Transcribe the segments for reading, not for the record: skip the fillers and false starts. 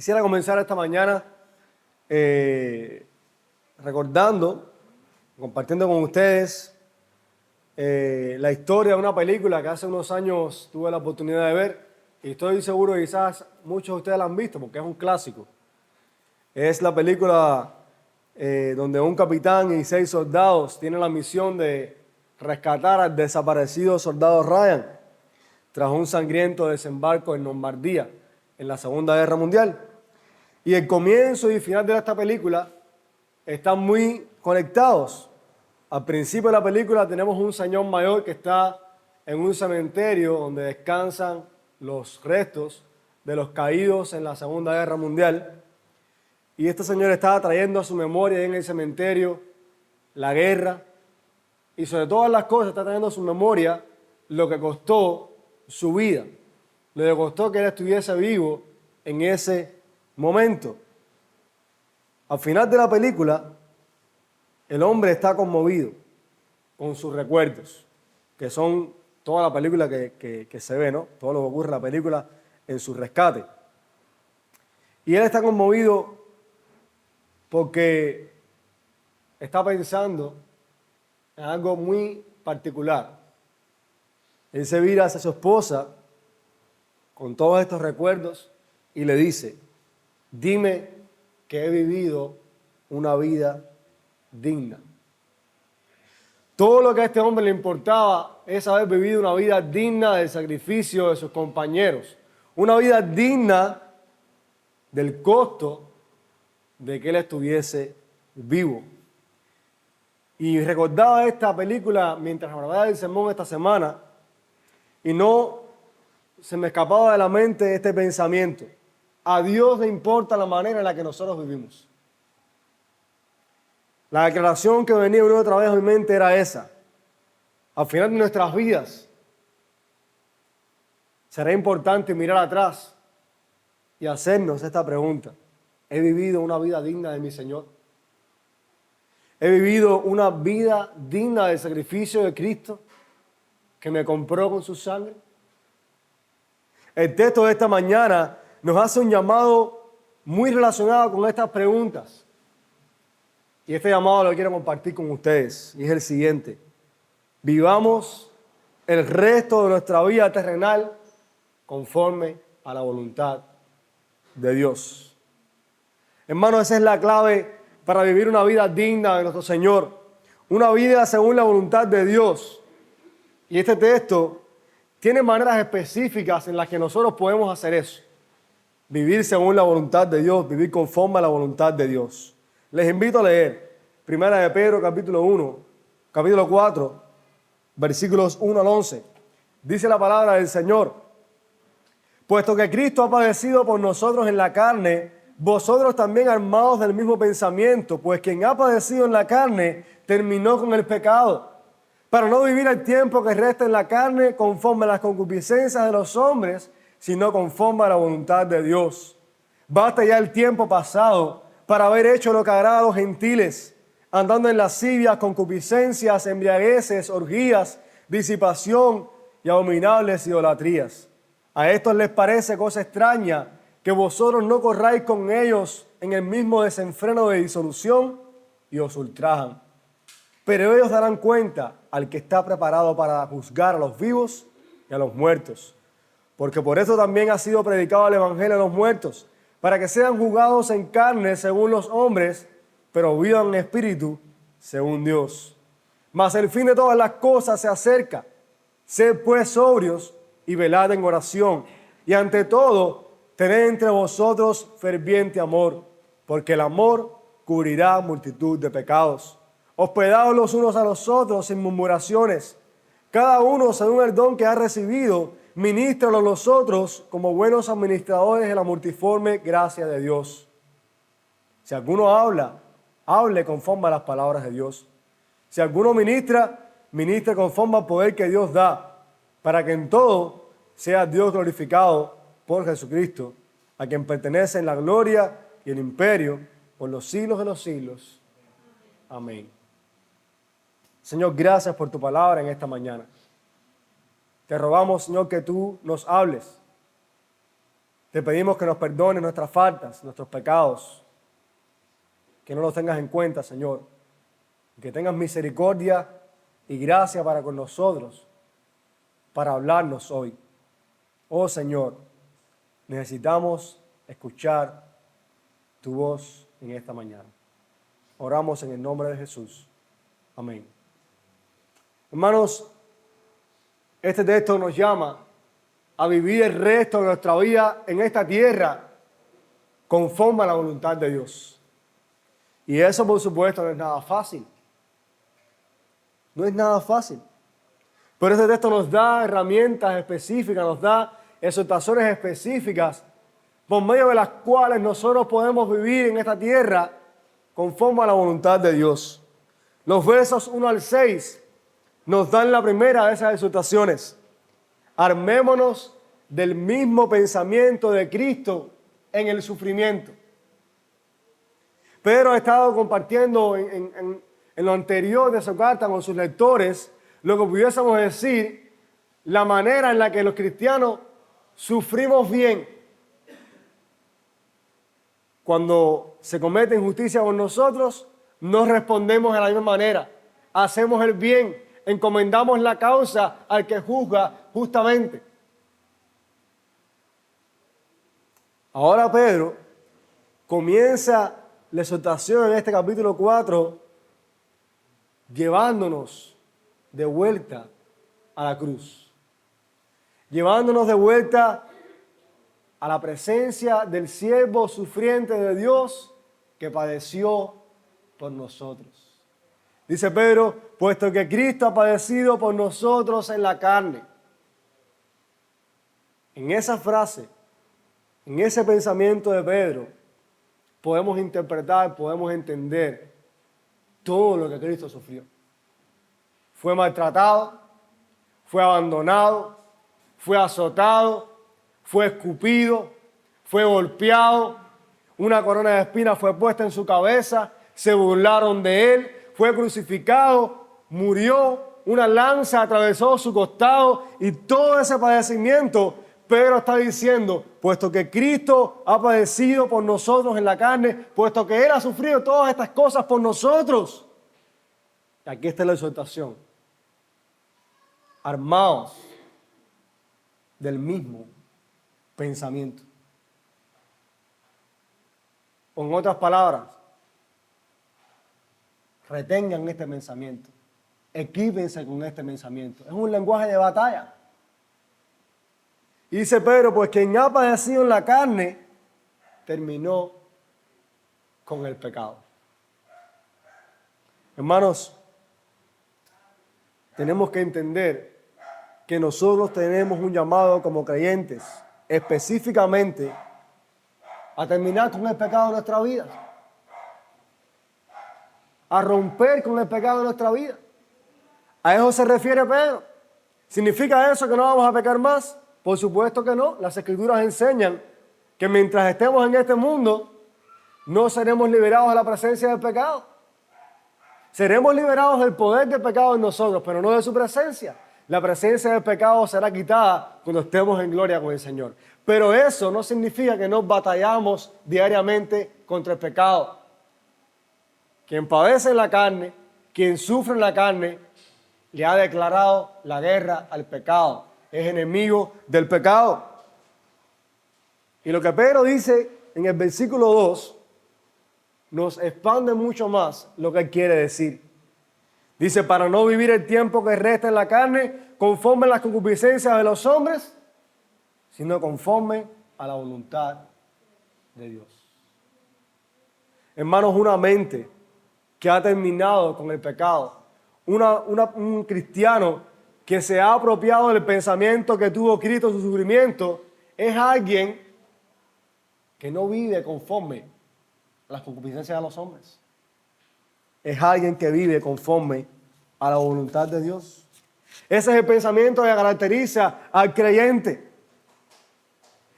Quisiera comenzar esta mañana recordando, compartiendo con ustedes la historia de una película que hace unos años tuve la oportunidad de ver y estoy seguro que quizás muchos de ustedes la han visto porque es un clásico. Es la película donde un capitán y 6 soldados tienen la misión de rescatar al desaparecido soldado Ryan tras un sangriento desembarco en Normandía en la Segunda Guerra Mundial. Y el comienzo y final de esta película están muy conectados. Al principio de la película tenemos un señor mayor que está en un cementerio donde descansan los restos de los caídos en la Segunda Guerra Mundial. Y este señor estaba trayendo a su memoria en el cementerio la guerra y sobre todas las cosas está trayendo a su memoria lo que costó su vida, lo que costó que él estuviese vivo en ese momento. Al final de la película, el hombre está conmovido con sus recuerdos, que son toda la película que se ve, ¿no? Todo lo que ocurre en la película en su rescate. Y él está conmovido porque está pensando en algo muy particular. Él se vira hacia su esposa con todos estos recuerdos y le dice: dime que he vivido una vida digna. Todo lo que a este hombre le importaba es haber vivido una vida digna del sacrificio de sus compañeros, una vida digna del costo de que él estuviese vivo. Y recordaba esta película mientras hablaba del sermón esta semana y no se me escapaba de la mente este pensamiento: a Dios le importa la manera en la que nosotros vivimos. La declaración que venía una y otra vez a mi mente era esa: al final de nuestras vidas será importante mirar atrás y hacernos esta pregunta: ¿he vivido una vida digna de mi Señor? ¿He vivido una vida digna del sacrificio de Cristo que me compró con su sangre? El texto de esta mañana nos hace un llamado muy relacionado con estas preguntas. Y este llamado lo quiero compartir con ustedes. Y es el siguiente: vivamos el resto de nuestra vida terrenal conforme a la voluntad de Dios. Hermanos, esa es la clave para vivir una vida digna de nuestro Señor. Una vida según la voluntad de Dios. Y este texto tiene maneras específicas en las que nosotros podemos hacer eso. Vivir según la voluntad de Dios, vivir conforme a la voluntad de Dios. Les invito a leer Primera de Pedro, capítulo 4, versículos 1 al 11. Dice la palabra del Señor: puesto que Cristo ha padecido por nosotros en la carne, vosotros también armados del mismo pensamiento, pues quien ha padecido en la carne terminó con el pecado, para no vivir el tiempo que resta en la carne conforme a las concupiscencias de los hombres, sino conforme a la voluntad de Dios. Basta ya el tiempo pasado para haber hecho lo que agrada a los gentiles, andando en lascivias, concupiscencias, embriagueces, orgías, disipación y abominables idolatrías. A estos les parece cosa extraña que vosotros no corráis con ellos en el mismo desenfreno de disolución y os ultrajan. Pero ellos darán cuenta al que está preparado para juzgar a los vivos y a los muertos. Porque por eso también ha sido predicado el evangelio a los muertos, para que sean juzgados en carne según los hombres, pero vivan en espíritu según Dios. Mas el fin de todas las cosas se acerca. Sed pues sobrios y velad en oración. Y ante todo, tened entre vosotros ferviente amor, porque el amor cubrirá multitud de pecados. Hospedaos los unos a los otros sin murmuraciones. Cada uno según el don que ha recibido, ministralo a los otros como buenos administradores de la multiforme gracia de Dios. Si alguno habla, hable conforme a las palabras de Dios. Si alguno ministra, ministre conforme al poder que Dios da, para que en todo sea Dios glorificado por Jesucristo, a quien pertenecen la gloria y el imperio por los siglos de los siglos. Amén. Señor, gracias por tu palabra en esta mañana. Te rogamos, Señor, que tú nos hables, Te pedimos que nos perdones nuestras faltas, nuestros pecados, que no los tengas en cuenta, Señor, que tengas misericordia y gracia para con nosotros, para hablarnos hoy. Oh Señor, necesitamos escuchar tu voz en esta mañana. Oramos en el nombre de Jesús. Amén. Hermanos, este texto nos llama a vivir el resto de nuestra vida en esta tierra conforme a la voluntad de Dios. Y eso, por supuesto, no es nada fácil. No es nada fácil. Pero este texto nos da herramientas específicas, nos da exhortaciones específicas por medio de las cuales nosotros podemos vivir en esta tierra conforme a la voluntad de Dios. Los versos 1 al 6 nos dan la primera de esas exhortaciones. Armémonos del mismo pensamiento de Cristo en el sufrimiento. Pedro ha estado compartiendo en lo anterior de su carta con sus lectores lo que pudiésemos decir, la manera en la que los cristianos sufrimos bien. Cuando se comete injusticia con nosotros, no respondemos de la misma manera. Hacemos el bien, encomendamos la causa al que juzga justamente. Ahora Pedro comienza la exhortación en este capítulo 4 llevándonos de vuelta a la cruz. Llevándonos de vuelta a la presencia del siervo sufriente de Dios que padeció por nosotros. Dice Pedro, puesto que Cristo ha padecido por nosotros en la carne. En esa frase, en ese pensamiento de Pedro, podemos interpretar, podemos entender todo lo que Cristo sufrió. Fue maltratado, fue abandonado, fue azotado, fue escupido, fue golpeado, una corona de espinas fue puesta en su cabeza, se burlaron de él, fue crucificado, murió, una lanza atravesó su costado y todo ese padecimiento, Pedro está diciendo, puesto que Cristo ha padecido por nosotros en la carne, puesto que Él ha sufrido todas estas cosas por nosotros. Y aquí está la exhortación. Armaos del mismo pensamiento. Con otras palabras, retengan este pensamiento, equípense con este pensamiento. Es un lenguaje de batalla. Y dice Pedro, pues quien ha padecido en la carne, terminó con el pecado. Hermanos, tenemos que entender que nosotros tenemos un llamado como creyentes, específicamente, a terminar con el pecado de nuestra vida. A romper con el pecado de nuestra vida. A eso se refiere Pedro. ¿Significa eso que no vamos a pecar más? Por supuesto que no. Las Escrituras enseñan que mientras estemos en este mundo, no seremos liberados de la presencia del pecado. Seremos liberados del poder del pecado en nosotros, pero no de su presencia. La presencia del pecado será quitada cuando estemos en gloria con el Señor. Pero eso no significa que no batallamos diariamente contra el pecado. Quien padece en la carne, quien sufre en la carne, le ha declarado la guerra al pecado. Es enemigo del pecado. Y lo que Pedro dice en el versículo 2 nos expande mucho más lo que él quiere decir. Dice, para no vivir el tiempo que resta en la carne conforme a las concupiscencias de los hombres, sino conforme a la voluntad de Dios. Hermanos, una mente que ha terminado con el pecado, un cristiano que se ha apropiado del pensamiento que tuvo Cristo en su sufrimiento, es alguien que no vive conforme a las concupiscencias de los hombres. Es alguien que vive conforme a la voluntad de Dios. Ese es el pensamiento que caracteriza al creyente.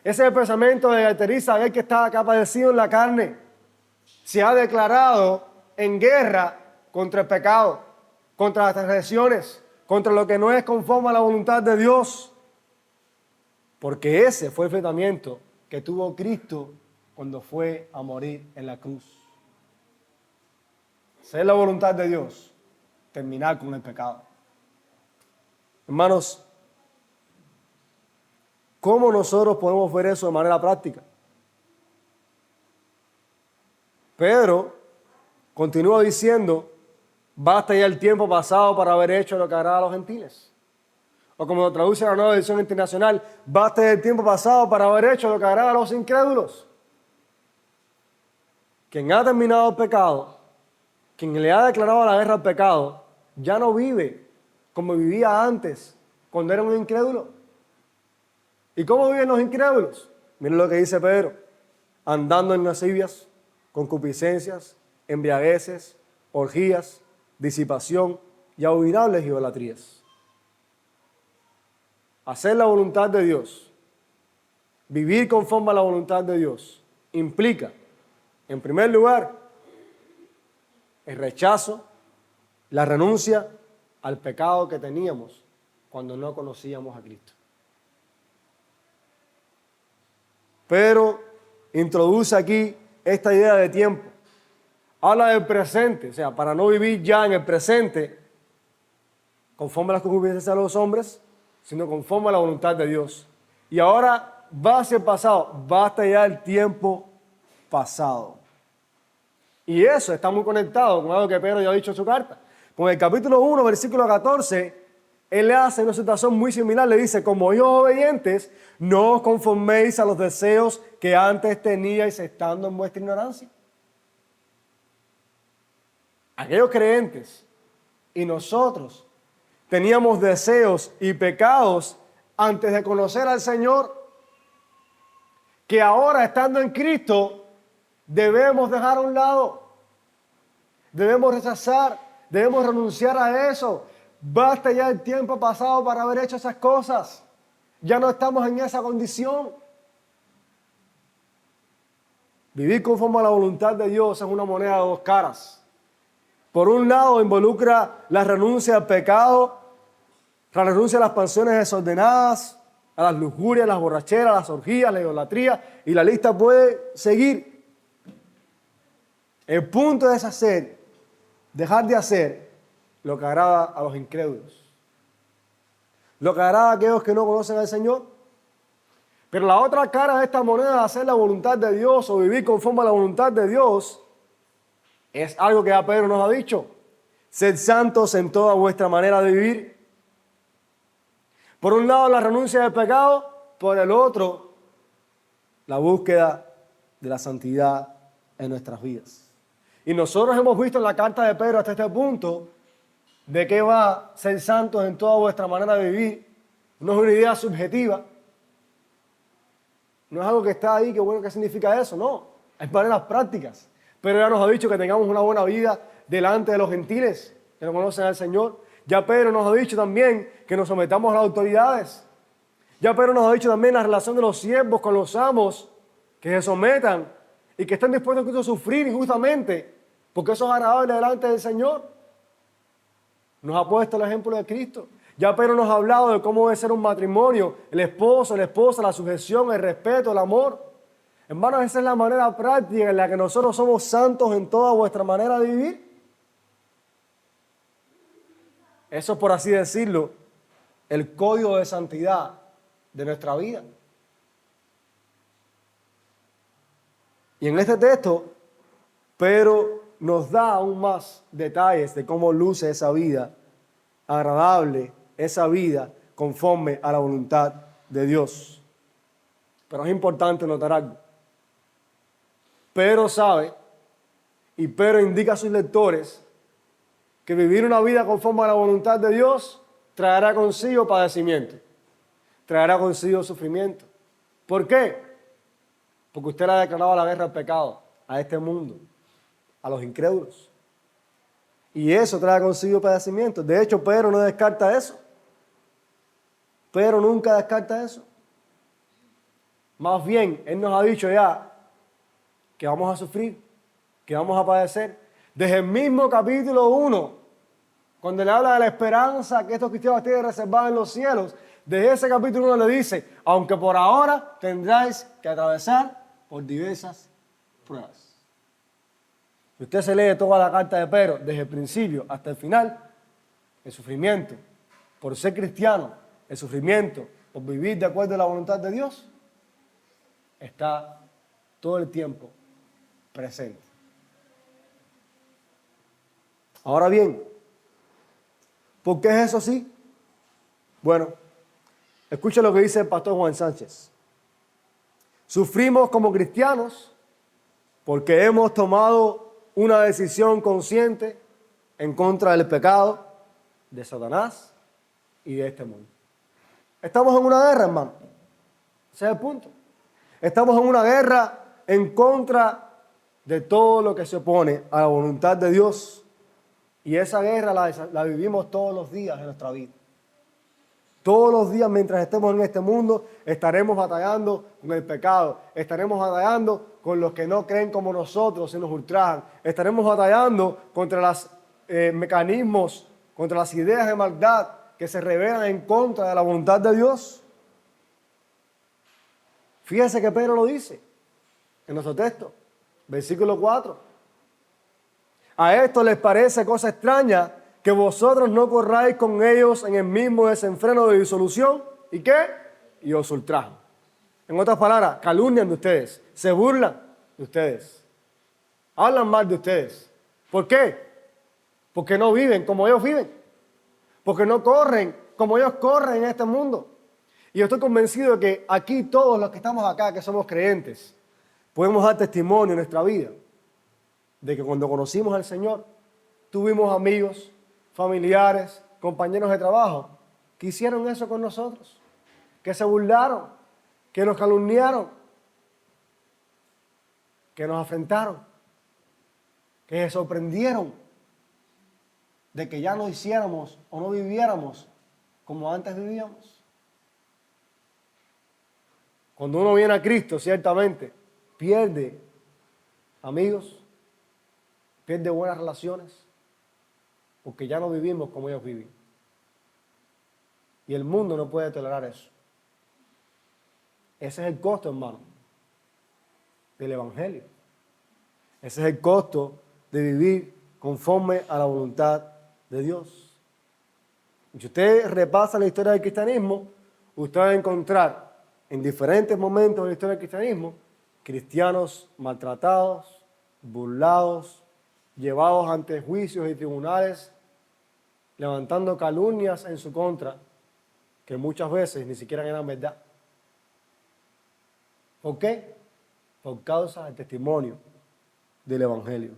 Ese es el pensamiento que caracteriza a aquel que ha padecido en la carne. Se ha declarado en guerra contra el pecado, contra las transgresiones, contra lo que no es conforme a la voluntad de Dios. Porque ese fue el pensamiento que tuvo Cristo cuando fue a morir en la cruz. Ser la voluntad de Dios, terminar con el pecado. Hermanos, ¿cómo nosotros podemos ver eso de manera práctica? Pedro continúa diciendo, basta ya el tiempo pasado para haber hecho lo que agrada a los gentiles. O como lo traduce la Nueva Edición Internacional, basta ya el tiempo pasado para haber hecho lo que agrada a los incrédulos. Quien ha terminado el pecado, quien le ha declarado la guerra al pecado, ya no vive como vivía antes, cuando era un incrédulo. ¿Y cómo viven los incrédulos? Miren lo que dice Pedro, andando en lascivias, concupiscencias, embriagueces, orgías, disipación y abominables idolatrías. Hacer la voluntad de Dios, vivir conforme a la voluntad de Dios, implica, en primer lugar, el rechazo, la renuncia al pecado que teníamos cuando no conocíamos a Cristo. Pero introduce aquí esta idea de tiempo. Habla del presente, o sea, para no vivir ya en el presente conforme a las concupiscencias de los hombres, sino conforme a la voluntad de Dios. Y ahora va hacia el pasado, basta ya el tiempo pasado. Y eso está muy conectado con algo que Pedro ya ha dicho en su carta. Con el capítulo 1, versículo 14, él le hace una situación muy similar, le dice, como hijos obedientes, no os conforméis a los deseos que antes teníais estando en vuestra ignorancia. Aquellos creyentes y nosotros teníamos deseos y pecados antes de conocer al Señor, que ahora estando en Cristo debemos dejar a un lado, debemos rechazar, debemos renunciar a eso. Basta ya el tiempo pasado para haber hecho esas cosas. Ya no estamos en esa condición. Vivir conforme a la voluntad de Dios es una moneda de dos caras. Por un lado involucra la renuncia al pecado, la renuncia a las pasiones desordenadas, a las lujurias, las borracheras, las orgías, la idolatría, y la lista puede seguir. El punto es dejar de hacer lo que agrada a los incrédulos, lo que agrada a aquellos que no conocen al Señor. Pero la otra cara de esta moneda de hacer la voluntad de Dios o vivir conforme a la voluntad de Dios es algo que ya Pedro nos ha dicho. Sed santos en toda vuestra manera de vivir. Por un lado la renuncia del pecado, por el otro la búsqueda de la santidad en nuestras vidas. Y nosotros hemos visto en la carta de Pedro hasta este punto de qué va ser santos en toda vuestra manera de vivir. No es una idea subjetiva, no es algo que está ahí, que bueno, ¿qué significa eso? No, hay maneras prácticas. Pero ya nos ha dicho que tengamos una buena vida delante de los gentiles que no conocen al Señor. Ya Pedro nos ha dicho también que nos sometamos a las autoridades. Ya Pedro nos ha dicho también la relación de los siervos con los amos, que se sometan y que estén dispuestos incluso a sufrir injustamente, porque eso es agradable delante del Señor. Nos ha puesto el ejemplo de Cristo. Ya Pedro nos ha hablado de cómo debe ser un matrimonio, el esposo, la esposa, la sujeción, el respeto, el amor. Hermanos, esa es la manera práctica en la que nosotros somos santos en toda vuestra manera de vivir. Eso es, por así decirlo, el código de santidad de nuestra vida. Y en este texto, Pedro nos da aún más detalles de cómo luce esa vida agradable, esa vida conforme a la voluntad de Dios. Pero es importante notar algo. Pedro sabe y Pedro indica a sus lectores que vivir una vida conforme a la voluntad de Dios traerá consigo padecimiento, traerá consigo sufrimiento. ¿Por qué? Porque usted le ha declarado la guerra al pecado, a este mundo, a los incrédulos. Y eso trae consigo padecimiento. De hecho, Pedro no descarta eso. Pedro nunca descarta eso. Más bien, él nos ha dicho ya que vamos a sufrir, que vamos a padecer. Desde el mismo capítulo 1, cuando le habla de la esperanza que estos cristianos tienen reservada en los cielos, Desde ese capítulo 1 le dice, aunque por ahora tendráis que atravesar por diversas pruebas. Si usted se lee toda la carta de Pedro, desde el principio hasta el final, el sufrimiento por ser cristiano, el sufrimiento por vivir de acuerdo a la voluntad de Dios, está todo el tiempo presente. Ahora bien, ¿por qué es eso así? Bueno, escuche lo que dice el pastor Juan Sánchez. Sufrimos como cristianos porque hemos tomado una decisión consciente en contra del pecado, de Satanás y de este mundo. Estamos en una guerra, hermano. Ese es el punto. Estamos en una guerra en contra de todo lo que se opone a la voluntad de Dios. Y esa guerra la vivimos todos los días de nuestra vida. Todos los días mientras estemos en este mundo estaremos batallando con el pecado, estaremos batallando con los que no creen como nosotros y nos ultrajan, estaremos batallando contra los mecanismos, contra las ideas de maldad que se rebelan en contra de la voluntad de Dios. Fíjese que Pedro lo dice en nuestro texto, versículo 4. A esto les parece cosa extraña que vosotros no corráis con ellos en el mismo desenfreno de disolución. ¿Y qué? Y os ultrajan. En otras palabras, calumnian de ustedes, se burlan de ustedes, hablan mal de ustedes. ¿Por qué? Porque no viven como ellos viven, porque no corren como ellos corren en este mundo. Y yo estoy convencido de que aquí todos los que estamos acá, que somos creyentes, podemos dar testimonio en nuestra vida de que cuando conocimos al Señor, tuvimos amigos, familiares, compañeros de trabajo, que hicieron eso con nosotros, que se burlaron, que nos calumniaron, que nos afrentaron, que se sorprendieron de que ya no hiciéramos o no viviéramos como antes vivíamos. Cuando uno viene a Cristo, ciertamente, pierde amigos, pierde buenas relaciones, porque ya no vivimos como ellos viven. Y el mundo no puede tolerar eso. Ese es el costo, hermano, del Evangelio. Ese es el costo de vivir conforme a la voluntad de Dios. Si usted repasa la historia del cristianismo, usted va a encontrar en diferentes momentos de la historia del cristianismo cristianos maltratados, burlados, llevados ante juicios y tribunales, levantando calumnias en su contra, que muchas veces ni siquiera eran verdad. ¿Por qué? Por causa del testimonio del Evangelio.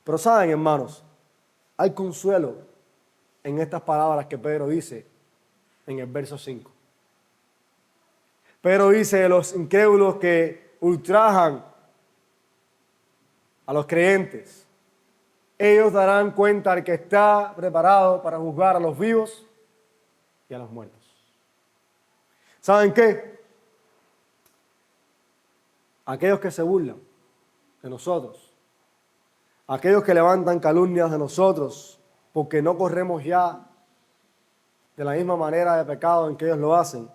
Pero saben, hermanos, hay consuelo en estas palabras que Pedro dice en el verso 5. Pedro dice de los incrédulos que ultrajan a los creyentes. Ellos darán cuenta al que está preparado para juzgar a los vivos y a los muertos. ¿Saben qué? Aquellos que se burlan de nosotros, aquellos que levantan calumnias de nosotros porque no corremos ya de la misma manera de pecado en que ellos lo hacen,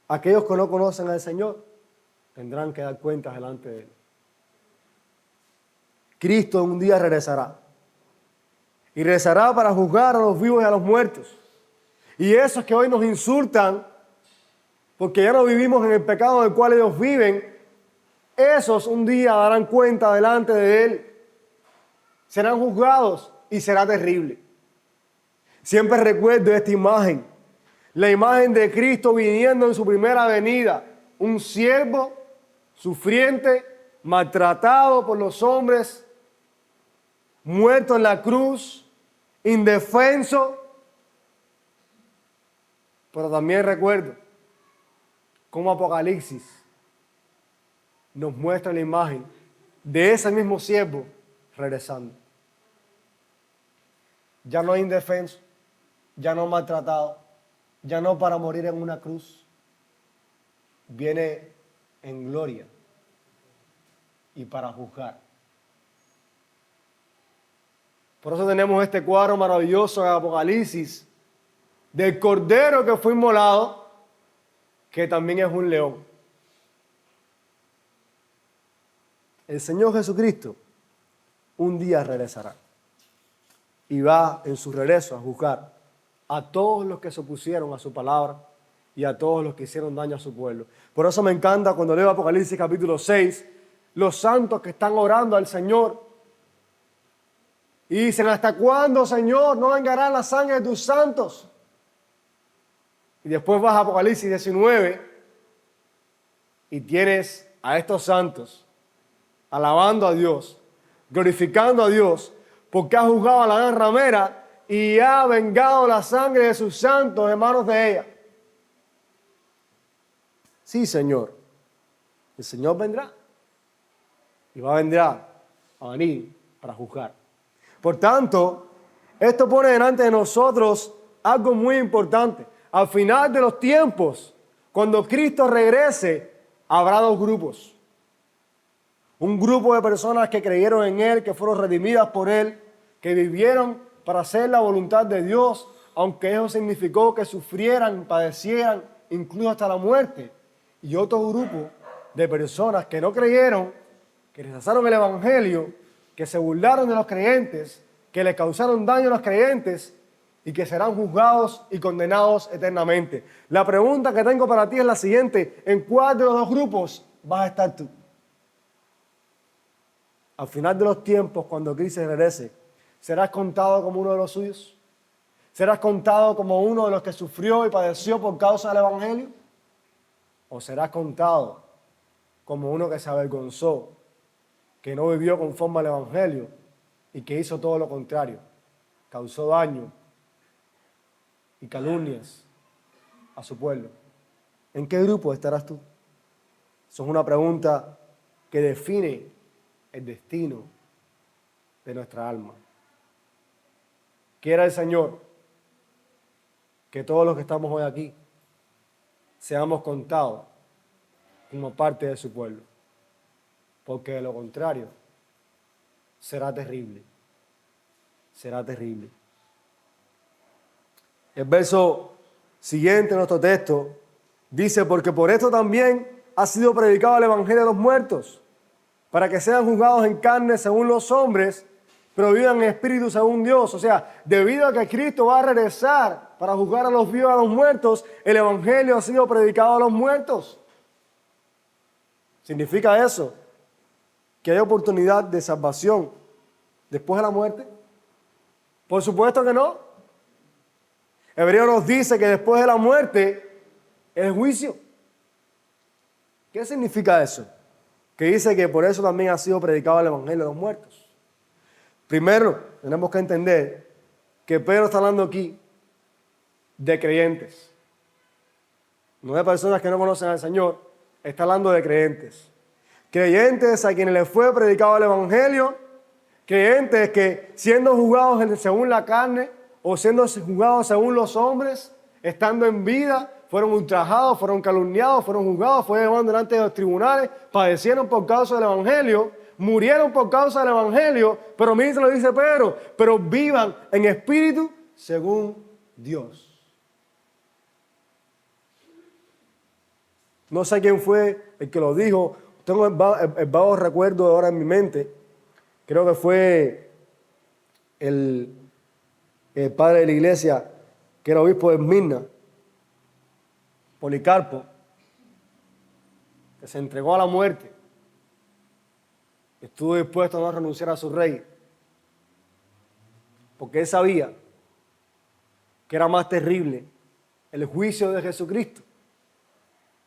aquellos que no conocen al Señor tendrán que dar cuentas delante de Él. Cristo un día regresará. Y regresará para juzgar a los vivos y a los muertos. Y esos que hoy nos insultan, porque ya no vivimos en el pecado en el cual ellos viven, esos un día darán cuenta delante de Él. Serán juzgados y será terrible. Siempre recuerdo esta imagen. La imagen de Cristo viniendo en su primera venida. Un siervo sufriente, maltratado por los hombres, muerto en la cruz, indefenso. Pero también recuerdo cómo Apocalipsis nos muestra la imagen de ese mismo siervo regresando. Ya no indefenso, ya no maltratado, ya no para morir en una cruz. Viene en gloria y para juzgar. Por eso tenemos este cuadro maravilloso en Apocalipsis, del Cordero que fue inmolado, que también es un león. El Señor Jesucristo un día regresará y va en su regreso a juzgar a todos los que se opusieron a su palabra y a todos los que hicieron daño a su pueblo. Por eso me encanta cuando leo Apocalipsis capítulo 6, los santos que están orando al Señor y dicen: ¿hasta cuándo, Señor, no vengará la sangre de tus santos? Y después vas a Apocalipsis 19 y tienes a estos santos alabando a Dios, glorificando a Dios, porque ha juzgado a la gran ramera y ha vengado la sangre de sus santos en manos de ella. Sí, Señor, el Señor vendrá y vendrá a venir para juzgar. Por tanto, esto pone delante de nosotros algo muy importante. Al final de los tiempos, cuando Cristo regrese, habrá dos grupos. Un grupo de personas que creyeron en Él, que fueron redimidas por Él, que vivieron para hacer la voluntad de Dios, aunque eso significó que sufrieran, padecieran, incluso hasta la muerte. Y otro grupo de personas que no creyeron, que rechazaron el Evangelio, que se burlaron de los creyentes, que le causaron daño a los creyentes y que serán juzgados y condenados eternamente. La pregunta que tengo para ti es la siguiente: ¿en cuál de los dos grupos vas a estar tú? Al final de los tiempos, cuando Cristo regrese, ¿serás contado como uno de los suyos? ¿Serás contado como uno de los que sufrió y padeció por causa del Evangelio? ¿O serás contado como uno que se avergonzó, que no vivió conforme al Evangelio y que hizo todo lo contrario? Causó daño y calumnias a su pueblo. ¿En qué grupo estarás tú? Eso es una pregunta que define el destino de nuestra alma. Quiera el Señor que todos los que estamos hoy aquí seamos contados como parte de su pueblo, porque de lo contrario será terrible, será terrible. El verso siguiente de nuestro texto dice: porque por esto también ha sido predicado el Evangelio de los muertos, para que sean juzgados en carne según los hombres, pero vivan en espíritu según Dios. O sea, debido a que Cristo va a regresar para juzgar a los vivos y a los muertos, el Evangelio ha sido predicado a los muertos. ¿Significa eso que hay oportunidad de salvación después de la muerte? Por supuesto que no. Hebreo nos dice que después de la muerte es el juicio. ¿Qué significa eso? Que dice que por eso también ha sido predicado el Evangelio de los muertos. Primero, tenemos que entender que Pedro está hablando aquí de creyentes. No de personas que no conocen al Señor, está hablando de creyentes. Creyentes a quienes les fue predicado el Evangelio, creyentes que siendo juzgados según la carne o siendo juzgados según los hombres, estando en vida, fueron ultrajados, fueron calumniados, fueron juzgados, fueron llevados delante de los tribunales, padecieron por causa del Evangelio, murieron por causa del Evangelio, pero miren lo dice Pedro: pero vivan en espíritu según Dios. No sé quién fue el que lo dijo, tengo el vago recuerdo ahora en mi mente, creo que fue el padre de la iglesia, que era obispo de Esmirna, Policarpo, que se entregó a la muerte, estuvo dispuesto a no renunciar a su rey, porque él sabía que era más terrible el juicio de Jesucristo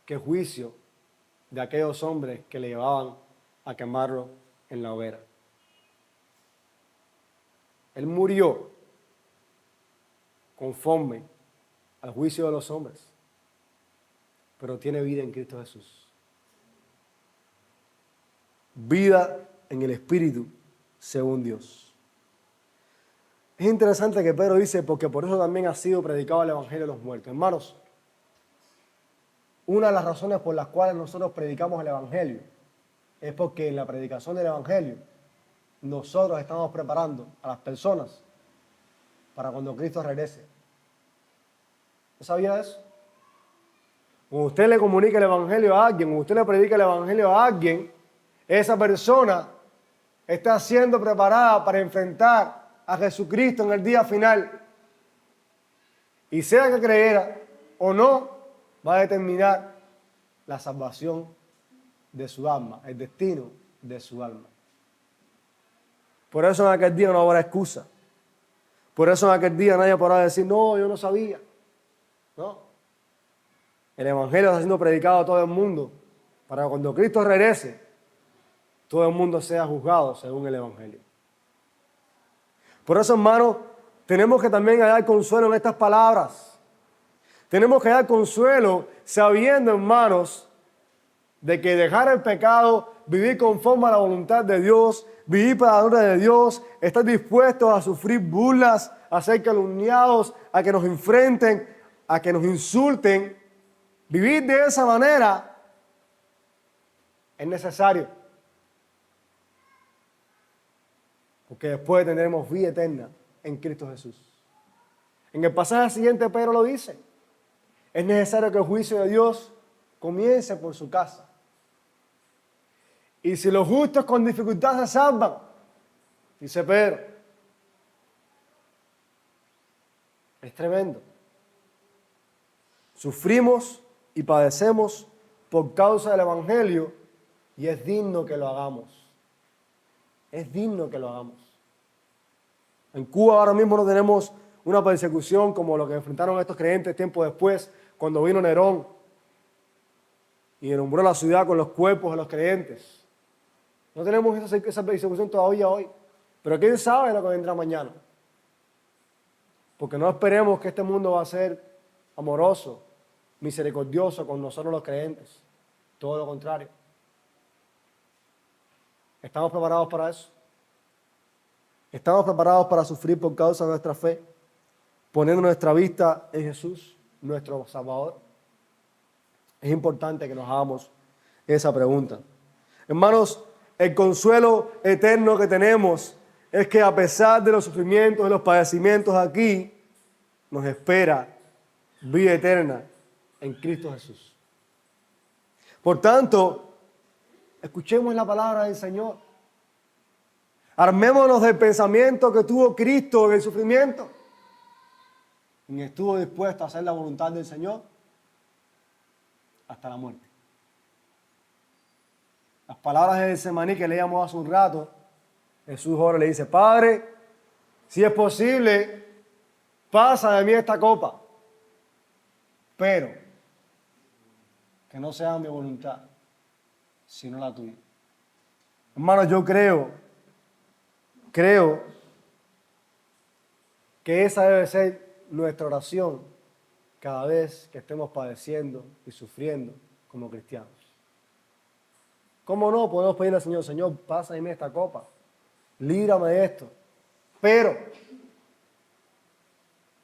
que el juicio de aquellos hombres que le llevaban a quemarlo en la hoguera. Él murió conforme al juicio de los hombres, pero tiene vida en Cristo Jesús. Vida en el Espíritu según Dios. Es interesante que Pedro dice: porque por eso también ha sido predicado el Evangelio de los muertos. Hermanos, una de las razones por las cuales nosotros predicamos el Evangelio es porque en la predicación del Evangelio nosotros estamos preparando a las personas para cuando Cristo regrese. ¿Usted sabía eso? Cuando usted le comunica el evangelio a alguien, cuando usted le predica el evangelio a alguien, esa persona está siendo preparada para enfrentar a Jesucristo en el día final. Y sea que creyera o no, va a determinar la salvación de su alma, el destino de su alma. Por eso en aquel día no habrá excusa. Por eso en aquel día nadie podrá decir, no, yo no sabía. No. El evangelio está siendo predicado a todo el mundo para que cuando Cristo regrese, todo el mundo sea juzgado según el evangelio. Por eso, hermanos, tenemos que también hallar consuelo en estas palabras. Tenemos que hallar consuelo sabiendo, hermanos, de que dejar el pecado, vivir conforme a la voluntad de Dios, vivir para la gloria de Dios, estar dispuestos a sufrir burlas, a ser calumniados, a que nos enfrenten, a que nos insulten. Vivir de esa manera es necesario. Porque después tendremos vida eterna en Cristo Jesús. En el pasaje siguiente Pedro lo dice. Es necesario que el juicio de Dios comience por su casa. Y si los justos con dificultad se salvan, dice Pedro, es tremendo. Sufrimos y padecemos por causa del evangelio y es digno que lo hagamos. Es digno que lo hagamos. En Cuba ahora mismo no tenemos una persecución como lo que enfrentaron estos creyentes tiempo después, cuando vino Nerón y alumbró la ciudad con los cuerpos de los creyentes. No tenemos esa persecución todavía hoy. Pero quién sabe lo que vendrá mañana. Porque no esperemos que este mundo va a ser amoroso, misericordioso con nosotros los creyentes. Todo lo contrario. ¿Estamos preparados para eso? ¿Estamos preparados para sufrir por causa de nuestra fe? Poniendo nuestra vista en Jesús, nuestro Salvador. Es importante que nos hagamos esa pregunta. Hermanos, el consuelo eterno que tenemos es que a pesar de los sufrimientos, de los padecimientos aquí, nos espera vida eterna en Cristo Jesús. Por tanto, escuchemos la palabra del Señor. Armémonos del pensamiento que tuvo Cristo en el sufrimiento. Y estuvo dispuesto a hacer la voluntad del Señor hasta la muerte. Las palabras de Getsemaní que leíamos hace un rato, Jesús ahora le dice, Padre, si es posible, pasa de mí esta copa, pero que no sea mi voluntad, sino la tuya. Hermanos, yo creo que esa debe ser nuestra oración cada vez que estemos padeciendo y sufriendo como cristianos. ¿Cómo no? Podemos pedirle al Señor, Señor, pasa de mí esta copa, líbrame de esto, pero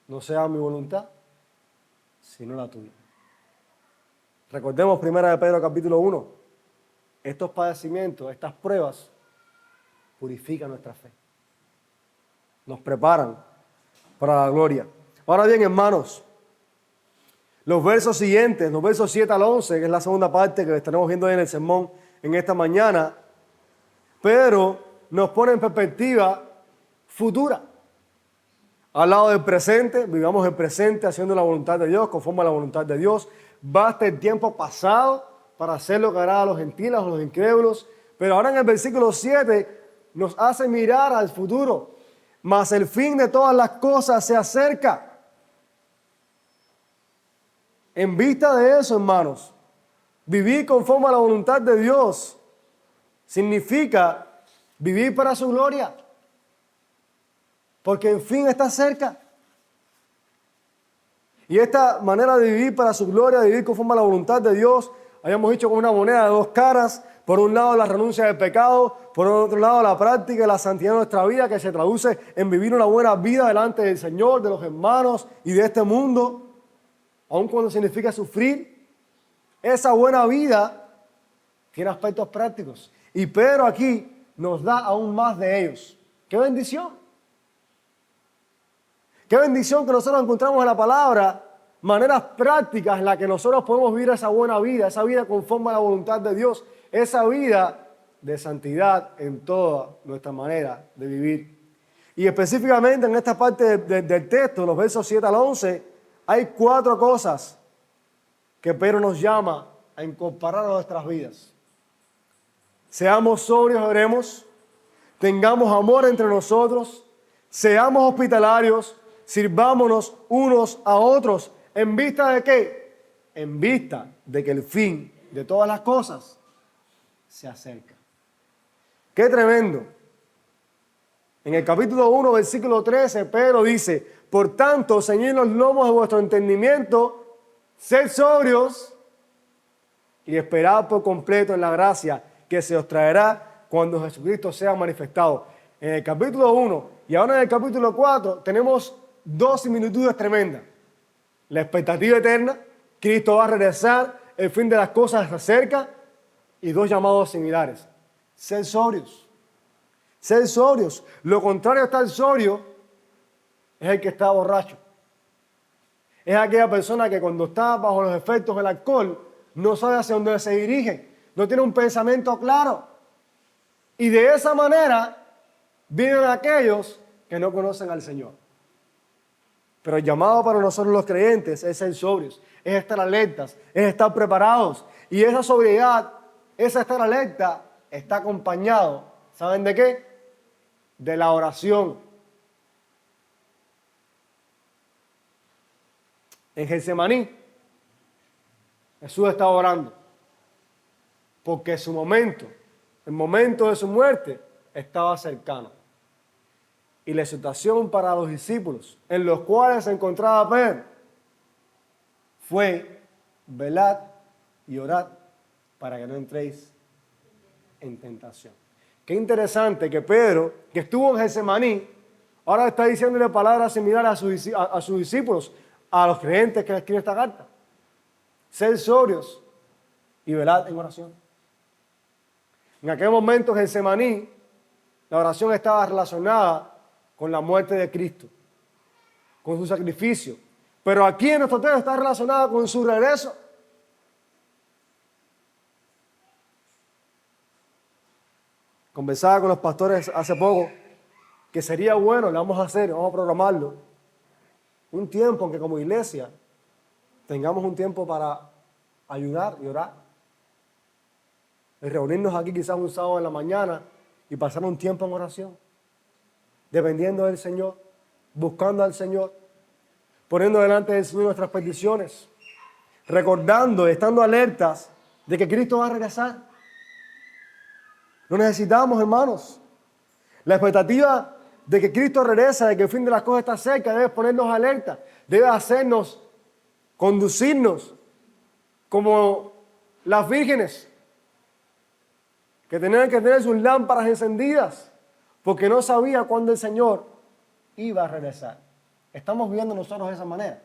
no sea mi voluntad, sino la tuya. Recordemos 1 Pedro capítulo 1, estos padecimientos, estas pruebas, purifican nuestra fe. Nos preparan para la gloria. Ahora bien, hermanos, los versos siguientes, los versos 7 al 11, que es la segunda parte que estaremos viendo en el sermón en esta mañana, Pedro nos pone en perspectiva futura. Al lado del presente, vivamos el presente haciendo la voluntad de Dios, conforme a la voluntad de Dios. Basta el tiempo pasado para hacer lo que agrada a los gentiles, a los incrédulos. Pero ahora en el versículo 7 nos hace mirar al futuro. Mas el fin de todas las cosas se acerca. En vista de eso, hermanos, vivir conforme a la voluntad de Dios significa vivir para su gloria. Porque el fin está cerca. Y esta manera de vivir para su gloria, de vivir conforme a la voluntad de Dios, habíamos dicho con una moneda de dos caras. Por un lado la renuncia del pecado, por otro lado la práctica de la santidad de nuestra vida, que se traduce en vivir una buena vida delante del Señor, de los hermanos y de este mundo, aun cuando significa sufrir. Esa buena vida tiene aspectos prácticos. Y Pedro aquí nos da aún más de ellos. ¡Qué bendición! ¡Qué bendición que nosotros encontramos en la palabra maneras prácticas en las que nosotros podemos vivir esa buena vida, esa vida conforme a la voluntad de Dios, esa vida de santidad en toda nuestra manera de vivir. Y específicamente en esta parte del texto, los versos 7 al 11, hay 4 cosas que Pedro nos llama a incorporar a nuestras vidas. Seamos sobrios, oremos, tengamos amor entre nosotros, seamos hospitalarios, sirvámonos unos a otros. ¿En vista de qué? En vista de que el fin de todas las cosas se acerca. ¡Qué tremendo! En el capítulo 1, versículo 13, Pedro dice: por tanto, ceñid los lomos de vuestro entendimiento, sed sobrios y esperad por completo en la gracia que se os traerá cuando Jesucristo sea manifestado. En el capítulo 1 y ahora en el capítulo 4 tenemos 2 similitudes tremendas. La expectativa eterna, Cristo va a regresar, el fin de las cosas se acerca, y 2 llamados similares. Sed sobrios. Sed sobrios. Lo contrario a estar sobrio es el que está borracho. Es aquella persona que cuando está bajo los efectos del alcohol no sabe hacia dónde se dirige, no tiene un pensamiento claro. Y de esa manera viven aquellos que no conocen al Señor. Pero el llamado para nosotros los creyentes es ser sobrios, es estar alertas, es estar preparados. Y esa sobriedad, esa estar alerta, está acompañado, ¿saben de qué? De la oración. En Getsemaní, Jesús estaba orando, porque su momento, el momento de su muerte, estaba cercano. Y la exhortación para los discípulos, en los cuales se encontraba Pedro, fue: velad y orad para que no entréis en tentación. Qué interesante que Pedro, que estuvo en Getsemaní, ahora está diciéndole palabras similares a sus discípulos, a los creyentes que le escribe esta carta. Sed sobrios y velad en oración. En aquel momento en Getsemaní, la oración estaba relacionada con la muerte de Cristo, con su sacrificio. Pero aquí en nuestro texto está relacionada con su regreso. Conversaba con los pastores hace poco que sería bueno, le vamos a hacer, vamos a programarlo, un tiempo en que como iglesia tengamos un tiempo para ayudar y orar. Y reunirnos aquí quizás un sábado en la mañana y pasar un tiempo en oración, dependiendo del Señor, buscando al Señor, poniendo delante del Señor nuestras peticiones, recordando, estando alertas de que Cristo va a regresar. Lo necesitamos, hermanos. La expectativa de que Cristo regresa, de que el fin de las cosas está cerca, debe ponernos alerta, debe hacernos, conducirnos como las vírgenes que tenían que tener sus lámparas encendidas porque no sabía cuándo el Señor iba a regresar. Estamos viviendo nosotros de esa manera,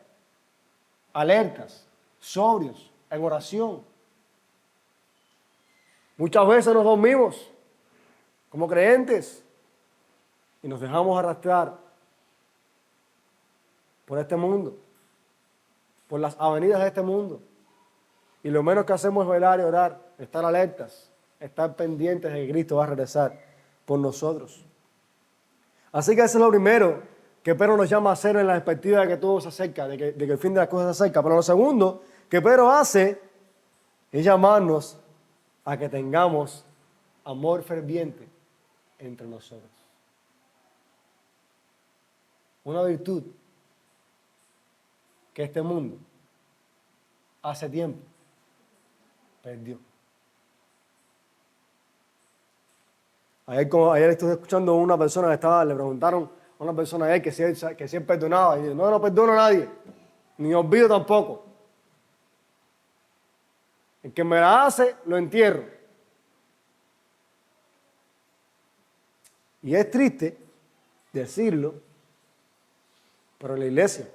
alertas, sobrios, en oración. Muchas veces nos dormimos como creyentes y nos dejamos arrastrar por este mundo, por las avenidas de este mundo. Y lo menos que hacemos es velar y orar, estar alertas, estar pendientes de que Cristo va a regresar por nosotros. Así que eso es lo primero que Pedro nos llama a hacer en la perspectiva de que todo se acerca, de que el fin de las cosas se acerca. Pero lo segundo que Pedro hace es llamarnos a que tengamos amor ferviente entre nosotros. Una virtud que este mundo hace tiempo perdió. Ayer estuve escuchando a una persona que le preguntaron a una persona a él que si él perdonaba. Y dice: no perdono a nadie, ni olvido tampoco. El que me la hace, lo entierro. Y es triste decirlo, pero en la iglesia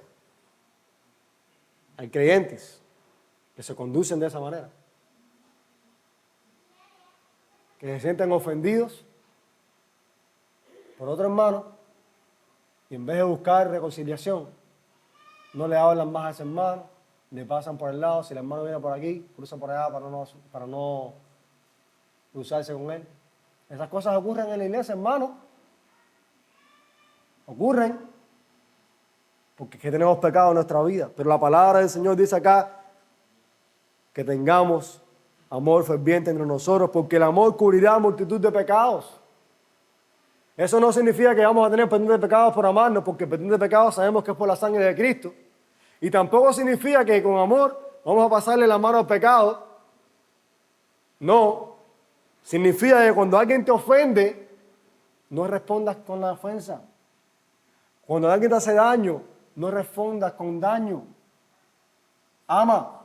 hay creyentes que se conducen de esa manera, que se sienten ofendidos por otro hermano y en vez de buscar reconciliación, no le hablan más a ese hermano, le pasan por el lado, si el hermano viene por aquí, cruzan por allá para no cruzarse con él. Esas cosas ocurren en la iglesia, hermano. Ocurren. Porque es que tenemos pecado en nuestra vida. Pero la palabra del Señor dice acá que tengamos amor ferviente entre nosotros, porque el amor cubrirá multitud de pecados. Eso no significa que vamos a tener perdón de pecados por amarnos, porque el perdón de pecados sabemos que es por la sangre de Cristo. Y tampoco significa que con amor vamos a pasarle la mano al pecado. No. Significa que cuando alguien te ofende, no respondas con la ofensa. Cuando alguien te hace daño, no respondas con daño. Ama.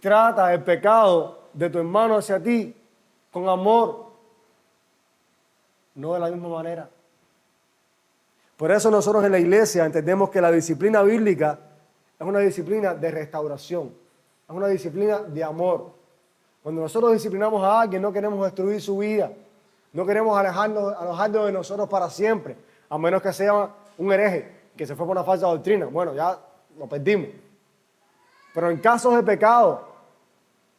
Trata el pecado de tu hermano hacia ti con amor, no de la misma manera. Por eso nosotros en la iglesia entendemos que la disciplina bíblica es una disciplina de restauración, es una disciplina de amor. Cuando nosotros disciplinamos a alguien, no queremos destruir su vida, no queremos alejarnos de nosotros para siempre, a menos que sea un hereje que se fue por una falsa doctrina. Bueno, ya lo perdimos. Pero en casos de pecado,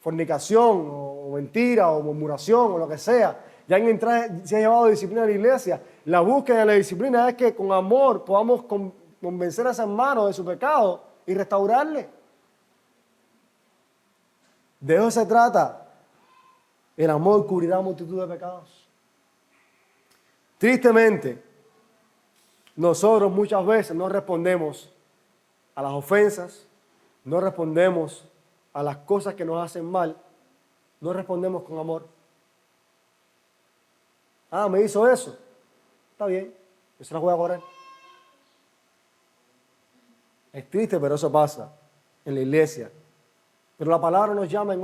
fornicación o mentira o murmuración o lo que sea, ya se ha llevado disciplina a la iglesia. La búsqueda de la disciplina es que con amor podamos convencer a ese hermano de su pecado y restaurarle. De eso se trata. El amor cubrirá multitud de pecados. Tristemente, nosotros muchas veces no respondemos a las ofensas, no respondemos a las cosas que nos hacen mal, no respondemos con amor. Ah, me hizo eso. Está bien, yo se la voy a cobrar. Es triste, pero eso pasa en la iglesia. Pero la palabra nos llama en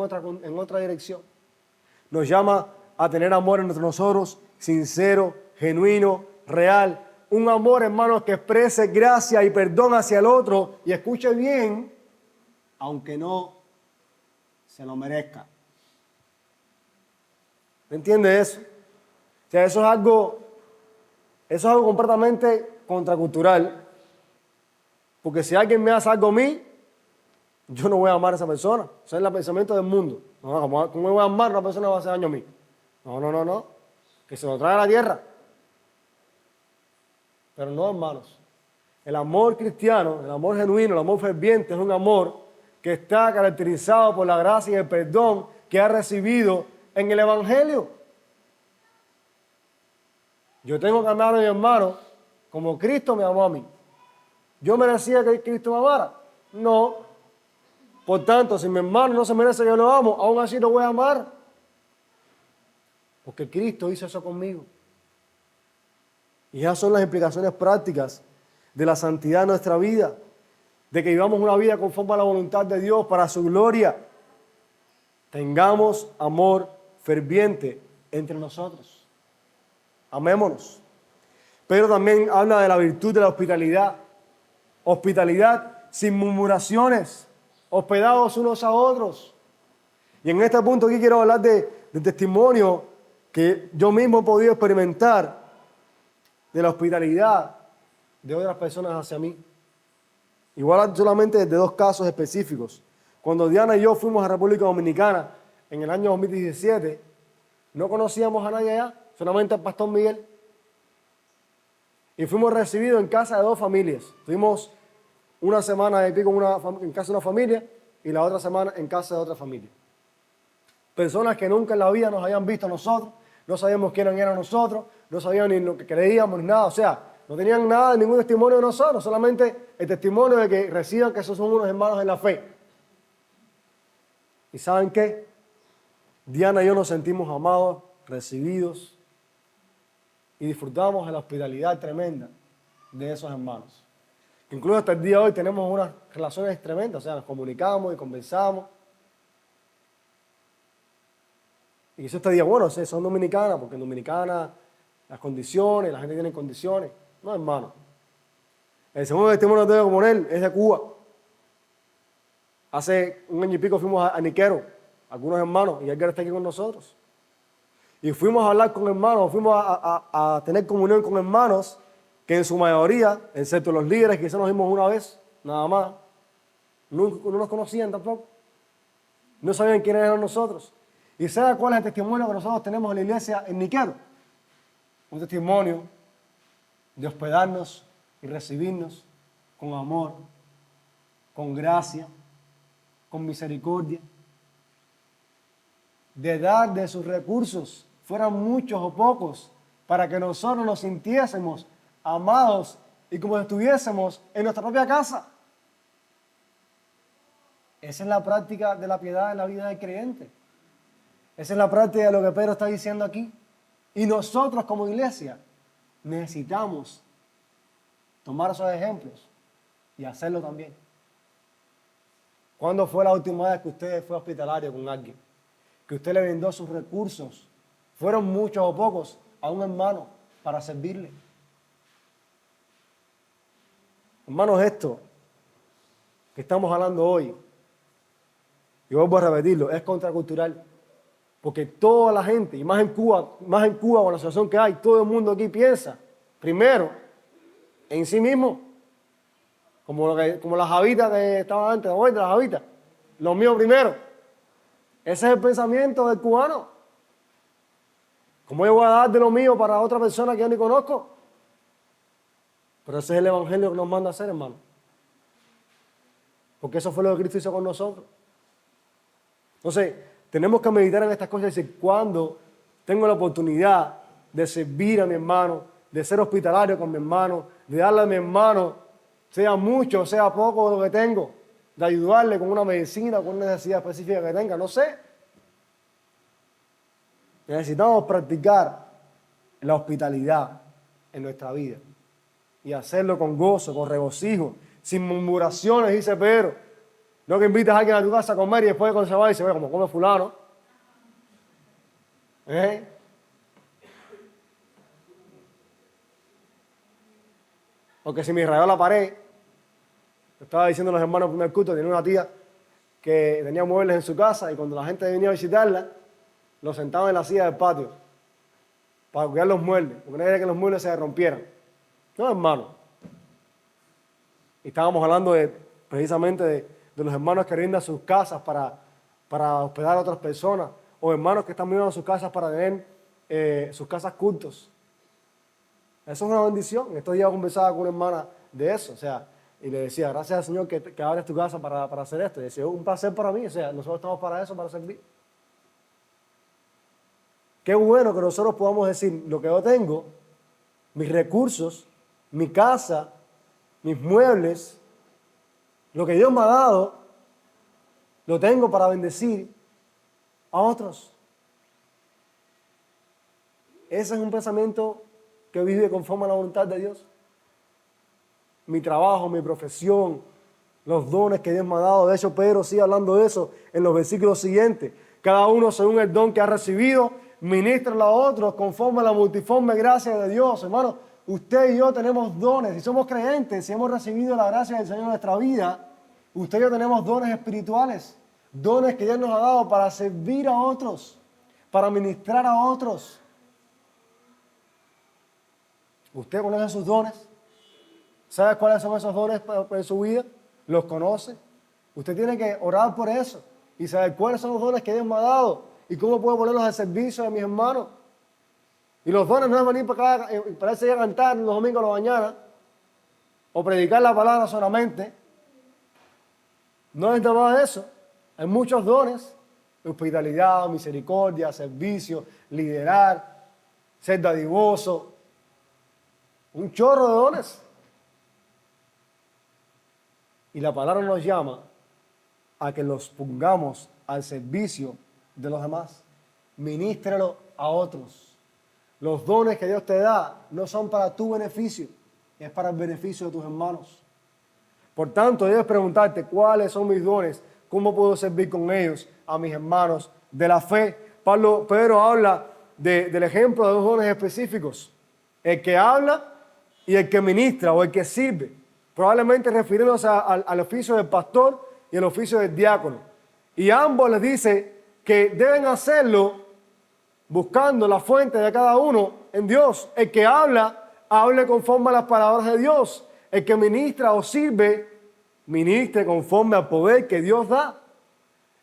otra dirección. Nos llama a tener amor entre nosotros, sincero, genuino, real. Un amor, hermanos, que exprese gracia y perdón hacia el otro y escuche bien, aunque no se lo merezca. ¿Me entiende eso? O sea, eso es algo completamente contracultural. Porque si alguien me hace algo a mí, yo no voy a amar a esa persona. Ese es el pensamiento del mundo. No, ¿cómo voy a amar a una persona que va a hacer daño a mí? No. Que se lo trae a la tierra. Pero no, hermanos. El amor cristiano, el amor genuino, el amor ferviente es un amor que está caracterizado por la gracia y el perdón que ha recibido en el Evangelio. Yo tengo que amar a mi hermano como Cristo me amó a mí. ¿Yo merecía que Cristo me amara? No. Por tanto, si mi hermano no se merece que yo lo amo, aún así lo voy a amar. Porque Cristo hizo eso conmigo. Y esas son las implicaciones prácticas de la santidad de nuestra vida, de que vivamos una vida conforme a la voluntad de Dios para su gloria. Tengamos amor ferviente entre nosotros. Amémonos. Pero también habla de la virtud de la hospitalidad. Hospitalidad sin murmuraciones, hospedados unos a otros. Y en este punto aquí quiero hablar de testimonio que yo mismo he podido experimentar de la hospitalidad de otras personas hacia mí. Igual solamente de dos casos específicos. Cuando Diana y yo fuimos a República Dominicana en el año 2017, no conocíamos a nadie allá, solamente al pastor Miguel. Y fuimos recibidos en casa de dos familias. Tuvimos una semana y pico en casa de una familia y la otra semana en casa de otra familia. Personas que nunca en la vida nos habían visto a nosotros, no sabíamos quiénes eran nosotros, no sabían ni lo que creíamos ni nada. O sea, no tenían nada, ningún testimonio de nosotros, solamente el testimonio de que reciban que esos son unos hermanos en la fe. ¿Y saben qué? Diana y yo nos sentimos amados, recibidos y disfrutamos de la hospitalidad tremenda de esos hermanos. Incluso hasta el día de hoy tenemos unas relaciones tremendas, o sea, nos comunicamos y conversamos. Y eso te diga, bueno, son dominicanas, porque en Dominicana las condiciones, la gente tiene condiciones. No, hermano. El segundo testimonio que tengo con él es de Cuba. Hace un año y pico fuimos a Niquero, algunos hermanos, y Edgar está aquí con nosotros. Y fuimos a hablar con hermanos, fuimos a tener comunión con hermanos que en su mayoría, excepto los líderes, quizás nos vimos una vez, nada más, No nos conocían tampoco. No sabían quiénes eran nosotros. ¿Y sabe cuál es el testimonio que nosotros tenemos en la iglesia en Niquero? Un testimonio de hospedarnos y recibirnos con amor, con gracia, con misericordia, de dar de sus recursos, fueran muchos o pocos, para que nosotros nos sintiésemos amados y como si estuviésemos en nuestra propia casa. Esa es la práctica de la piedad en la vida del creyente. Esa es la práctica de lo que Pedro está diciendo aquí. Y nosotros como iglesia necesitamos tomar esos ejemplos y hacerlo también. ¿Cuándo fue la última vez que usted fue hospitalario con alguien? Que usted le brindó sus recursos, fueron muchos o pocos, a un hermano para servirle. Hermanos, esto que estamos hablando hoy, y vuelvo a repetirlo, es contracultural. Porque toda la gente, y más en Cuba con la situación que hay, todo el mundo aquí piensa, primero, en sí mismo, como las javitas que estaban antes, hoy de las javitas, lo mío primero. Ese es el pensamiento del cubano. ¿Cómo yo voy a dar de lo mío para otra persona que yo ni conozco? Pero ese es el evangelio que nos manda a hacer, hermano. Porque eso fue lo que Cristo hizo con nosotros. Entonces, tenemos que meditar en estas cosas y decir, cuando tengo la oportunidad de servir a mi hermano, de ser hospitalario con mi hermano, de darle a mi hermano, sea mucho o sea poco lo que tengo, de ayudarle con una medicina, con una necesidad específica que tenga, no sé. Necesitamos practicar la hospitalidad en nuestra vida y hacerlo con gozo, con regocijo, sin murmuraciones, dice Pedro. No que invites a alguien a tu casa a comer y después cuando se va y se ve como come fulano. Porque si me rayó la pared, estaba diciendo a los hermanos en el primer culto, tenía una tía que tenía muebles en su casa y cuando la gente venía a visitarla, los sentaba en la silla del patio para cuidar los muebles, porque no quería que los muebles se rompieran. No, hermano. Y estábamos hablando precisamente de los hermanos que rindan sus casas para hospedar a otras personas, o hermanos que están viviendo sus casas para tener sus casas cultos. Eso es una bendición. Estos días conversaba con una hermana de eso, o sea, y le decía, gracias al Señor que abres tu casa para hacer esto. Y decía, un placer para mí, o sea, nosotros estamos para eso, para servir. Qué bueno que nosotros podamos decir, lo que yo tengo, mis recursos, mi casa, mis muebles, lo que Dios me ha dado, lo tengo para bendecir a otros. Ese es un pensamiento que vive conforme a la voluntad de Dios. Mi trabajo, mi profesión, los dones que Dios me ha dado. De hecho, Pedro sigue hablando de eso en los versículos siguientes. Cada uno según el don que ha recibido, ministra a otros conforme a la multiforme gracia de Dios. Hermano, usted y yo tenemos dones. Si somos creyentes, si hemos recibido la gracia del Señor en nuestra vida, usted y yo tenemos dones espirituales. Dones que Dios nos ha dado para servir a otros, para ministrar a otros. ¿Usted conoce sus dones? ¿Sabe cuáles son esos dones en su vida? ¿Los conoce? Usted tiene que orar por eso y saber cuáles son los dones que Dios me ha dado y cómo puedo ponerlos al servicio de mis hermanos. Y los dones no es venir para acá, para irse a cantar los domingos a la mañana o predicar la palabra solamente. No es nada más eso. Hay muchos dones: hospitalidad, misericordia, servicio, liderar, ser dadivoso. Un chorro de dones. Y la palabra nos llama a que los pongamos al servicio de los demás. Ministrelo a otros. Los dones que Dios te da no son para tu beneficio, es para el beneficio de tus hermanos. Por tanto, debes preguntarte cuáles son mis dones, cómo puedo servir con ellos a mis hermanos de la fe. Pedro habla del ejemplo de dos dones específicos: el que habla y el que ministra o el que sirve, probablemente refiriéndose al oficio del pastor y el oficio del diácono. Y ambos les dice que deben hacerlo buscando la fuente de cada uno en Dios. El que habla, hable conforme a las palabras de Dios. El que ministra o sirve, ministre conforme al poder que Dios da.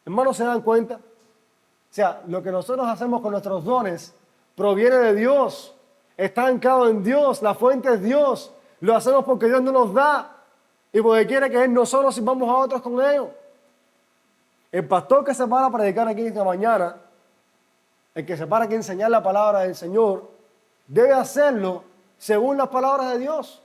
Hermanos, ¿se dan cuenta? O sea, lo que nosotros hacemos con nuestros dones proviene de Dios, está anclado en Dios, la fuente es Dios. Lo hacemos porque Dios no nos da y porque quiere que Él nosotros sirvamos a otros con ellos. El pastor que se para a predicar aquí esta mañana, el que se para aquí a enseñar la palabra del Señor, debe hacerlo según las palabras de Dios.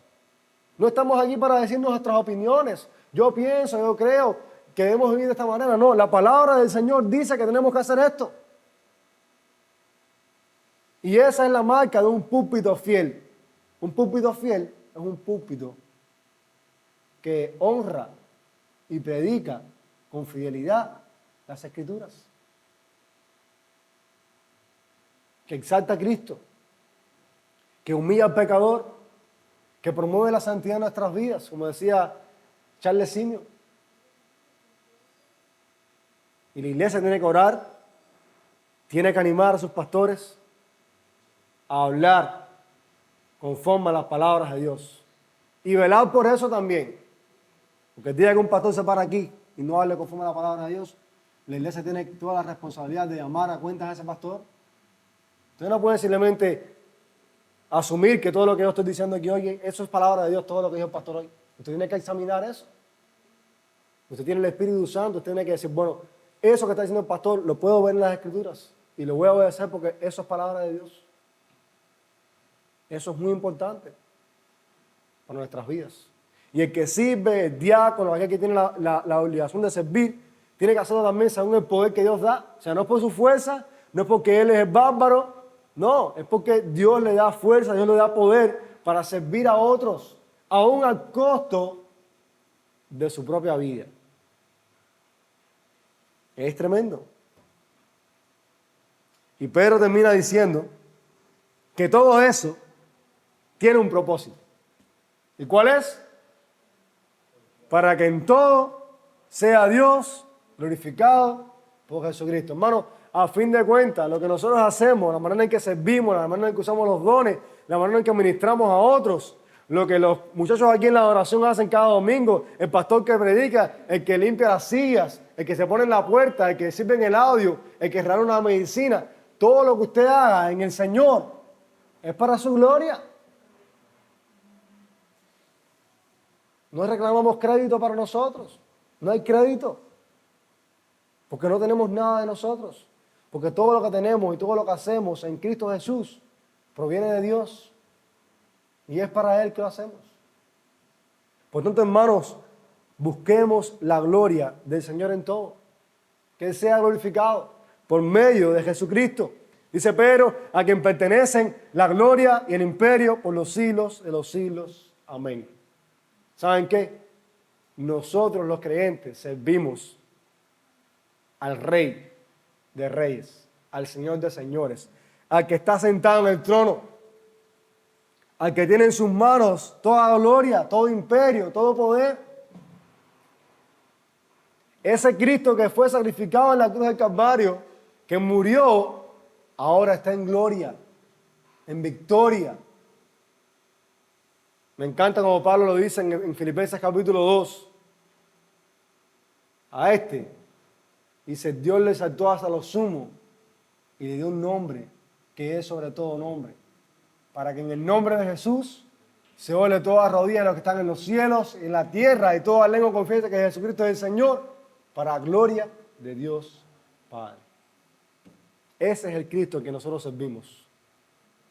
No estamos aquí para decirnos nuestras opiniones. Yo pienso, yo creo que debemos vivir de esta manera. No, la palabra del Señor dice que tenemos que hacer esto. Y esa es la marca de un púlpito fiel. Un púlpito fiel es un púlpito que honra y predica con fidelidad las Escrituras. Que exalta a Cristo, que humilla al pecador, que promueve la santidad en nuestras vidas, como decía Charles Simeon. Y la iglesia tiene que orar, tiene que animar a sus pastores a hablar conforme a las palabras de Dios. Y velar por eso también. Porque el día que un pastor se para aquí y no hable conforme a la palabra de Dios, la iglesia tiene toda la responsabilidad de llamar a cuentas a ese pastor. Usted no puede simplemente asumir que todo lo que yo estoy diciendo aquí hoy, eso es palabra de Dios, todo lo que dijo el pastor hoy. Usted tiene que examinar eso. Usted tiene el Espíritu Santo, usted tiene que decir, bueno, eso que está diciendo el pastor lo puedo ver en las Escrituras y lo voy a obedecer porque eso es palabra de Dios. Eso es muy importante para nuestras vidas. Y el que sirve, el diácono, aquel que tiene la obligación de servir, tiene que hacerlo también según el poder que Dios da. O sea, no es por su fuerza, no es porque él es el bárbaro, no, es porque Dios le da fuerza, Dios le da poder para servir a otros, aún al costo de su propia vida. Es tremendo. Y Pedro termina diciendo que todo eso tiene un propósito. ¿Y cuál es? Para que en todo sea Dios glorificado por Jesucristo. Hermano, a fin de cuentas, lo que nosotros hacemos, la manera en que servimos, la manera en que usamos los dones, la manera en que ministramos a otros, lo que los muchachos aquí en la adoración hacen cada domingo, el pastor que predica, el que limpia las sillas, el que se pone en la puerta, el que sirve en el audio, el que regala una medicina, todo lo que usted haga en el Señor es para su gloria. No reclamamos crédito para nosotros, no hay crédito, porque no tenemos nada de nosotros, porque todo lo que tenemos y todo lo que hacemos en Cristo Jesús proviene de Dios y es para Él que lo hacemos. Por tanto, hermanos, busquemos la gloria del Señor en todo, que Él sea glorificado por medio de Jesucristo. Dice Pedro, a quien pertenecen la gloria y el imperio por los siglos de los siglos. Amén. ¿Saben qué? Nosotros los creyentes servimos al Rey de Reyes, al Señor de Señores, al que está sentado en el trono, al que tiene en sus manos toda gloria, todo imperio, todo poder. Ese Cristo que fue sacrificado en la cruz del Calvario, que murió, ahora está en gloria, en victoria. Me encanta como Pablo lo dice en Filipenses capítulo 2. A este, dice, Dios le exaltó hasta lo sumo y le dio un nombre que es sobre todo nombre, para que en el nombre de Jesús se doble toda rodilla de los que están en los cielos, en la tierra, y toda lengua confiese que Jesucristo es el Señor, para gloria de Dios Padre. Ese es el Cristo que nosotros servimos,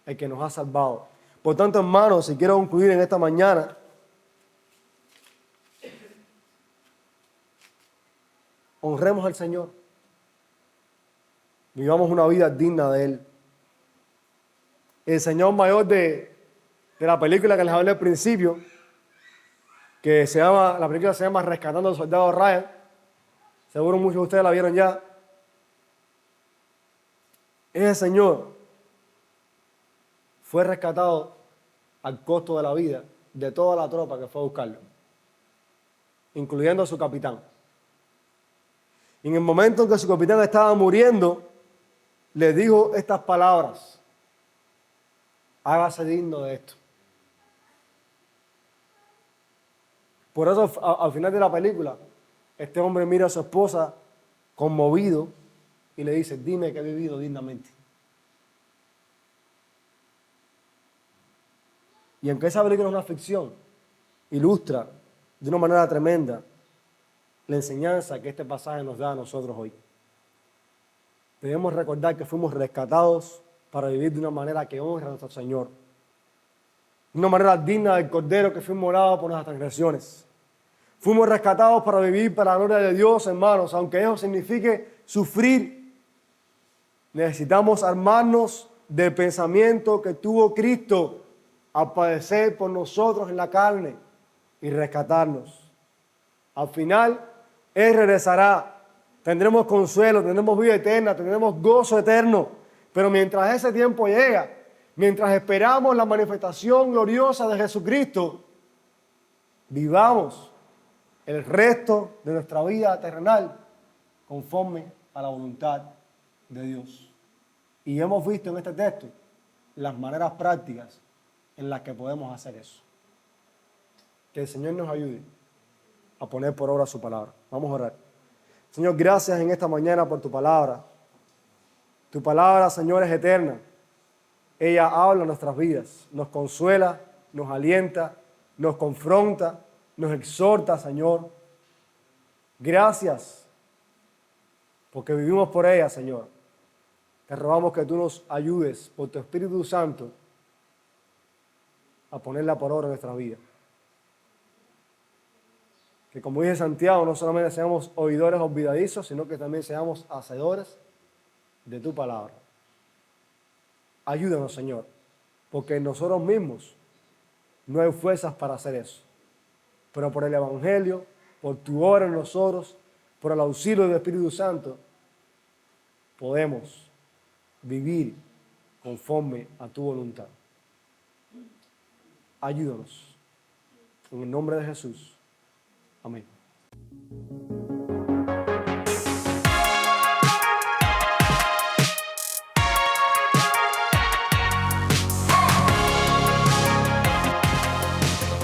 el que nos ha salvado. Por tanto, hermanos, si quiero concluir en esta mañana, honremos al Señor. Vivamos una vida digna de Él. El señor mayor de la película que les hablé al principio, que la película se llama Rescatando al Soldado Ryan. Seguro muchos de ustedes la vieron ya. Ese señor fue rescatado al costo de la vida de toda la tropa que fue a buscarlo, incluyendo a su capitán. Y en el momento en que su capitán estaba muriendo, le dijo estas palabras: hágase digno de esto. Por eso al final de la película, este hombre mira a su esposa conmovido y le dice, dime que he vivido dignamente. Y aunque esa película es una ficción, ilustra de una manera tremenda la enseñanza que este pasaje nos da a nosotros hoy. Debemos recordar que fuimos rescatados para vivir de una manera que honra a nuestro Señor. De una manera digna del Cordero que fue inmolado por nuestras transgresiones. Fuimos rescatados para vivir para la gloria de Dios, hermanos, aunque eso signifique sufrir. Necesitamos armarnos del pensamiento que tuvo Cristo al padecer por nosotros en la carne y rescatarnos. Al final, Él regresará. Tendremos consuelo, tendremos vida eterna, tendremos gozo eterno. Pero mientras ese tiempo llega, mientras esperamos la manifestación gloriosa de Jesucristo, vivamos el resto de nuestra vida terrenal conforme a la voluntad de Dios. Y hemos visto en este texto las maneras prácticas en las que podemos hacer eso. Que el Señor nos ayude a poner por obra su palabra. Vamos a orar. Señor, gracias en esta mañana por tu palabra. Tu palabra, Señor, es eterna. Ella habla en nuestras vidas, nos consuela, nos alienta, nos confronta, nos exhorta, Señor. Gracias porque vivimos por ella, Señor. Te rogamos que tú nos ayudes por tu Espíritu Santo a ponerla por obra en nuestra vida. Que como dice Santiago, no solamente seamos oidores olvidadizos, sino que también seamos hacedores de tu palabra. Ayúdanos, Señor, porque en nosotros mismos no hay fuerzas para hacer eso. Pero por el Evangelio, por tu obra en nosotros, por el auxilio del Espíritu Santo, podemos vivir conforme a tu voluntad. Ayúdanos. En el nombre de Jesús. Amén.